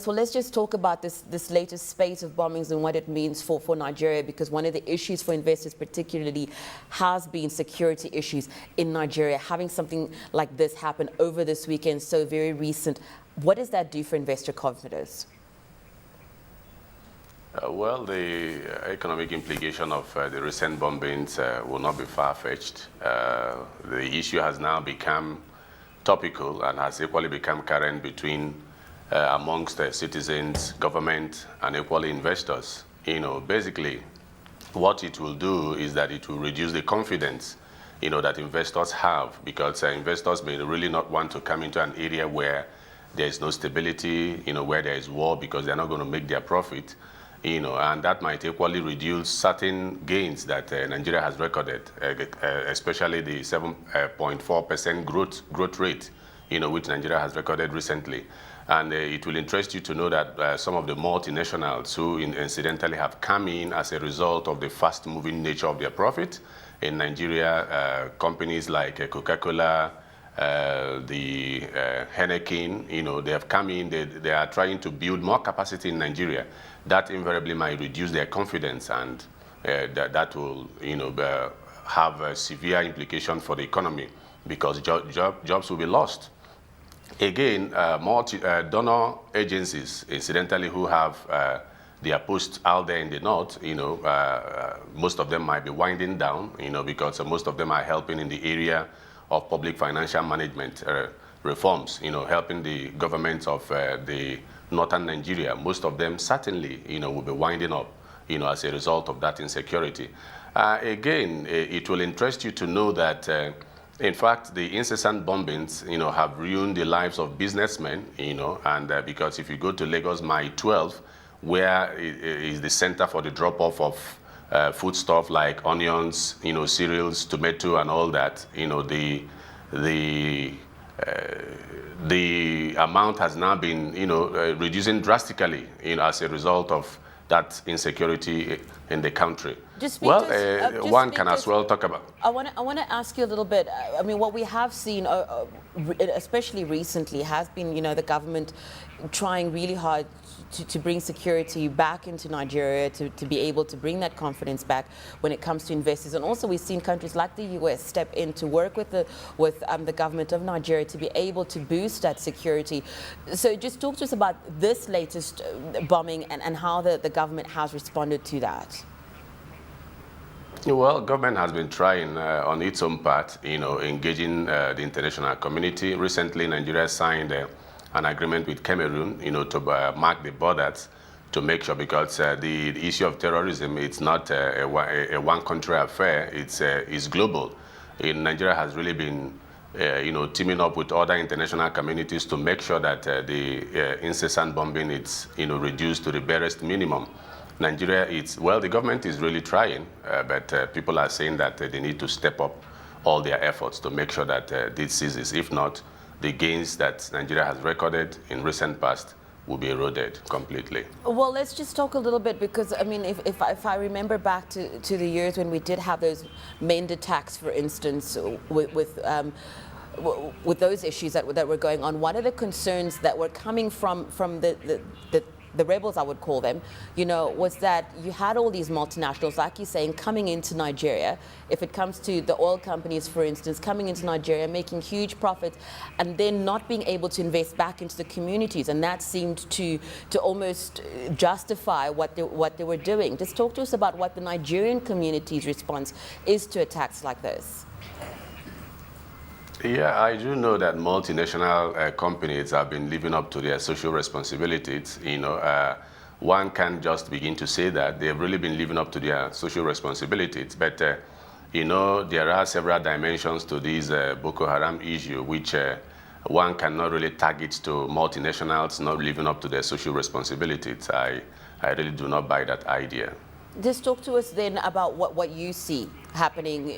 So let's just talk about this latest spate of bombings and what it means for Nigeria, because one of the issues for investors particularly has been security issues in Nigeria. Having something like this happen over this weekend, so very recent, what does that do for investor confidence? Well, the economic implication of the recent bombings will not be far-fetched. The issue has now become topical and has equally become current between amongst the citizens, government, and equally investors. Basically, what it will do is that it will reduce the confidence, that investors have, because investors may really not want to come into an area where there is no stability, where there is war, because they're not going to make their profit, and that might equally reduce certain gains that Nigeria has recorded, especially the 7.4% growth rate, which Nigeria has recorded recently. And it will interest you to know that some of the multinationals who incidentally have come in as a result of the fast-moving nature of their profit in Nigeria, companies like Coca-Cola, the Heineken, they have come in, they are trying to build more capacity in Nigeria. That invariably might reduce their confidence, and that will, have a severe implication for the economy, because jobs will be lost. Again, donor agencies, incidentally, who have their posts out there in the north, most of them might be winding down, because most of them are helping in the area of public financial management reforms, helping the government of the northern Nigeria. Most of them certainly, will be winding up, as a result of that insecurity. Again, it will interest you to know that in fact, the incessant bombings, have ruined the lives of businessmen, and because if you go to Lagos Mile 12, where is the center for the drop-off of foodstuff like onions, cereals, tomato, and all that, the amount has now been, reducing drastically, as a result of that insecurity in the country. One can as well talk about. I want to ask you a little bit. I mean, what we have seen, especially recently, has been, the government trying really hard to bring security back into Nigeria, to be able to bring that confidence back when it comes to investors. And also, we've seen countries like the US step in to work with the government of Nigeria to be able to boost that security. So just talk to us about this latest bombing and how the government has responded to that. Well, government has been trying on its own part, engaging the international community. Recently, Nigeria signed an agreement with Cameroon, to mark the borders, to make sure, because the issue of terrorism, it's not a one-country affair, it's global. Nigeria has really been, teaming up with other international communities to make sure that the incessant bombing is, reduced to the barest minimum. Nigeria, the government is really trying, but people are saying that they need to step up all their efforts to make sure that this ceases. If not, the gains that Nigeria has recorded in recent past will be eroded completely. Well, let's just talk a little bit, because I mean, if I remember back to the years when we did have those maimed attacks, for instance, with those issues that were going on, one of the concerns that were coming from the rebels, I would call them, was that you had all these multinationals, like you're saying, coming into Nigeria. If it comes to the oil companies, for instance, coming into Nigeria, making huge profits, and then not being able to invest back into the communities, and that seemed to almost justify what they were doing. Just talk to us about what the Nigerian community's response is to attacks like this. Yeah, I do know that multinational companies have been living up to their social responsibilities. One can't just begin to say that they've really been living up to their social responsibilities. But, there are several dimensions to this Boko Haram issue, which one cannot really target to multinationals not living up to their social responsibilities. I really do not buy that idea. Just talk to us then about what you see happening,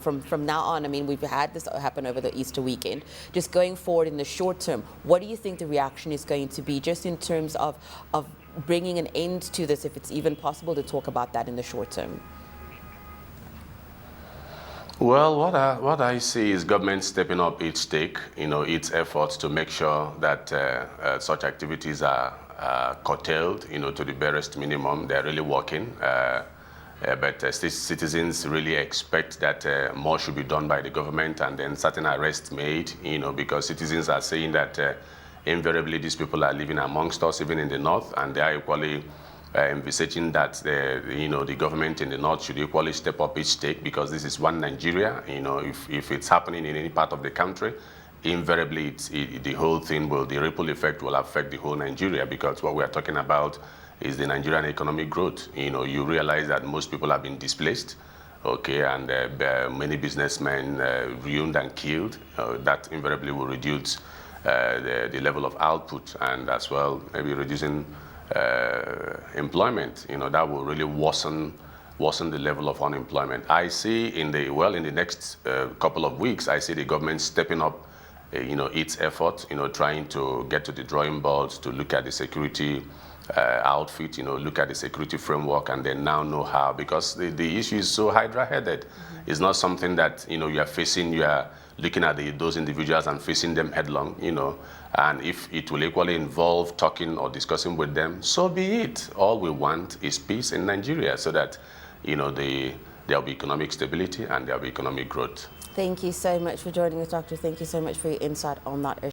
from now on. I mean, we've had this happen over the Easter weekend. Just going forward in the short term, what do you think the reaction is going to be, just in terms of bringing an end to this, if it's even possible to talk about that in the short term? Well, what I see is government stepping up its stake, its efforts to make sure that such activities are curtailed, to the barest minimum. They're really working. But citizens really expect that more should be done by the government, and then certain arrests made, because citizens are saying that invariably these people are living amongst us, even in the north, and they are equally envisaging that the government in the north should equally step up its stake, because this is one Nigeria. If it's happening in any part of the country, invariably the whole thing the ripple effect will affect the whole Nigeria, because what we are talking about is the Nigerian economic growth. You realize that most people have been displaced, okay, and many businessmen ruined and killed. That invariably will reduce the level of output, and as well maybe reducing employment. That will really worsen the level of unemployment. I see in the next couple of weeks, I see the government stepping up its effort, trying to get to the drawing boards to look at the security outfit, look at the security framework, and then now know how, because the issue is so hydra-headed. It's not something that, you are facing, you are looking at those individuals and facing them headlong, and if it will equally involve talking or discussing with them, so be it. All we want is peace in Nigeria, so that, there'll be economic stability and there'll be economic growth. Thank you so much for joining us, Doctor. Thank you so much for your insight on that issue.